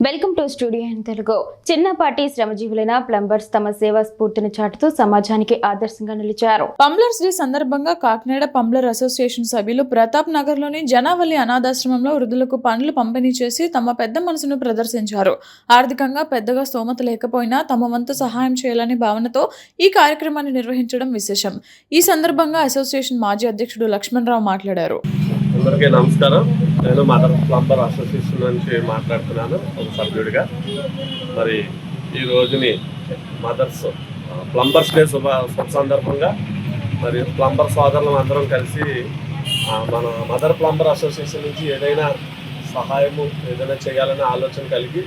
Welcome to studio in Telugu. చిన్నపాటి శ్రమజీవులైన plumbers తమ సేవా స్ఫూర్తిని చాటుతూ సమాజానికి ఆదర్శంగా నిలిచారు. పంప్లర్స్ డే సందర్భంగా కాకినాడ పంప్లర్ అసోసియేషన్ సభ్యులు ప్రతాప్ నగర్ లోని జనావళి అనాథాశ్రమంలో వృద్ధులకు పండ్లు పంపిణీ చేసి తమ పెద్ద మనసును ప్రదర్శించారు. ఆర్థికంగా పెద్దగా స్తోమత లేకపోయినా తమ వంతు సహాయం చేయాలనే భావనతో ఈ కార్యక్రమాన్ని నిర్వహించడం విశేషం. ఈ సందర్భంగా అసోసియేషన్ మాజీ అధ్యక్షుడు లక్ష్మణరావు మాట్లాడారు. అందరికీ నమస్కారం. నేను మదర్ ప్లంబర్ అసోసియేషన్ నుంచి మాట్లాడుతున్నాను ఒక సభ్యుడిగా. మరి ఈ రోజుని మదర్స్ ప్లంబర్స్ డే శుభ సందర్భంగా మరి ప్లంబర్ సోదరులు అందరం కలిసి మన మదర్ ప్లంబర్ అసోసియేషన్ నుంచి ఏదైనా సహాయము ఏదైనా చేయాలనే ఆలోచన కలిగి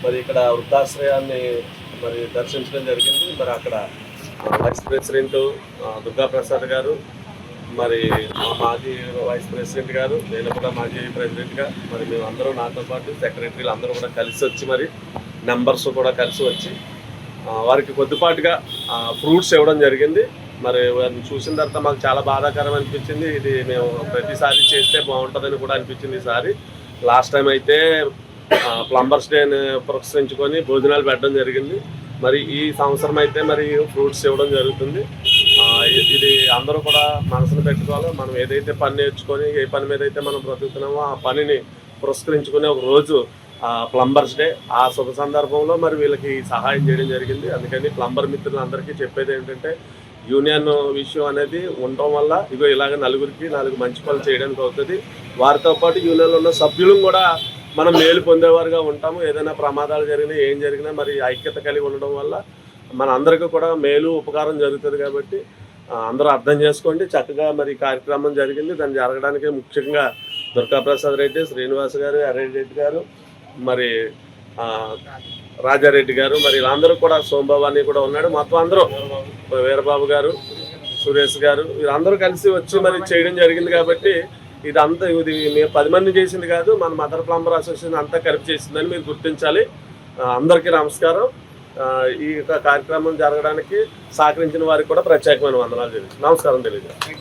మరి ఇక్కడ వృద్ధాశ్రయాన్ని మరి దర్శించడం జరిగింది. మరి అక్కడ వైస్ ప్రెసిడెంట్ దుర్గాప్రసాద్ గారు, మరి మా మాజీ వైస్ ప్రెసిడెంట్ గారు, నేను కూడా మాజీ ప్రెసిడెంట్గా మరి మేమందరం నాతో పాటు సెక్రటరీలు అందరూ కూడా కలిసి వచ్చి మరి మెంబర్స్ కూడా కలిసి వచ్చి వారికి కొద్దిపాటుగా ఫ్రూట్స్ ఇవ్వడం జరిగింది. మరి వారిని చూసిన తర్వాత మాకు చాలా బాధాకరం అనిపించింది. ఇది మేము ప్రతిసారి చేస్తే బాగుంటుందని కూడా అనిపించింది. ఈసారి లాస్ట్ టైం అయితే ప్లంబర్స్ డేని పురస్కరించుకొని భోజనాలు పెట్టడం జరిగింది. మరి ఈ సంవత్సరం అయితే మరి ఫ్రూట్స్ ఇవ్వడం జరుగుతుంది. ఇది అందరూ కూడా మనసును పెట్టుకోవాలి. మనం ఏదైతే పని నేర్చుకొని ఏ పని మీద అయితే మనం బ్రతుకుతున్నామో ఆ పనిని పురస్కరించుకునే ఒక రోజు ప్లంబర్స్ డే. ఆ శుభ సందర్భంలో మరి వీళ్ళకి సహాయం చేయడం జరిగింది. అందుకని ప్లంబర్ మిత్రులందరికీ చెప్పేది ఏంటంటే యూనియన్ విషయం అనేది ఉండటం వల్ల ఇగో ఇలాగ నలుగురికి 4 మంచి పనులు చేయడానికి అవుతుంది. వారితో పాటు యూనియన్లో ఉన్న సభ్యులు కూడా మనం మేలు పొందేవారుగా ఉంటాము. ఏదైనా ప్రమాదాలు జరిగినా ఏం జరిగినా మరి ఐక్యత కలిగి ఉండడం వల్ల మన అందరికీ కూడా మేలు ఉపకారం జరుగుతుంది. కాబట్టి అందరూ అర్థం చేసుకోండి. చక్కగా మరి కార్యక్రమం జరిగింది. దాన్ని జరగడానికి ముఖ్యంగా దుర్గాప్రసాద్ రెడ్డి, శ్రీనివాస్ గారు, రెడ్డి గారు, మరి రాజారెడ్డి గారు, మరి వీళ్ళందరూ కూడా సోమబాబు కూడా ఉన్నాడు. మొత్తం అందరూ వీరబాబు గారు, సురేష్ గారు, వీళ్ళందరూ కలిసి వచ్చి మరి చేయడం జరిగింది. కాబట్టి ఇదంతా ఇది మేము 10 మంది చేసింది కాదు, మన మదర్ ప్లంబర్ అసోసియేషన్ అంతా కలిపి చేసిందని మీరు గుర్తించాలి. అందరికీ నమస్కారం. ఈ కార్యక్రమం జరగడానికి సహకరించిన వారికి కూడా ప్రత్యేకమైన వందనాలు నమస్కారం తెలియజేస్తాను.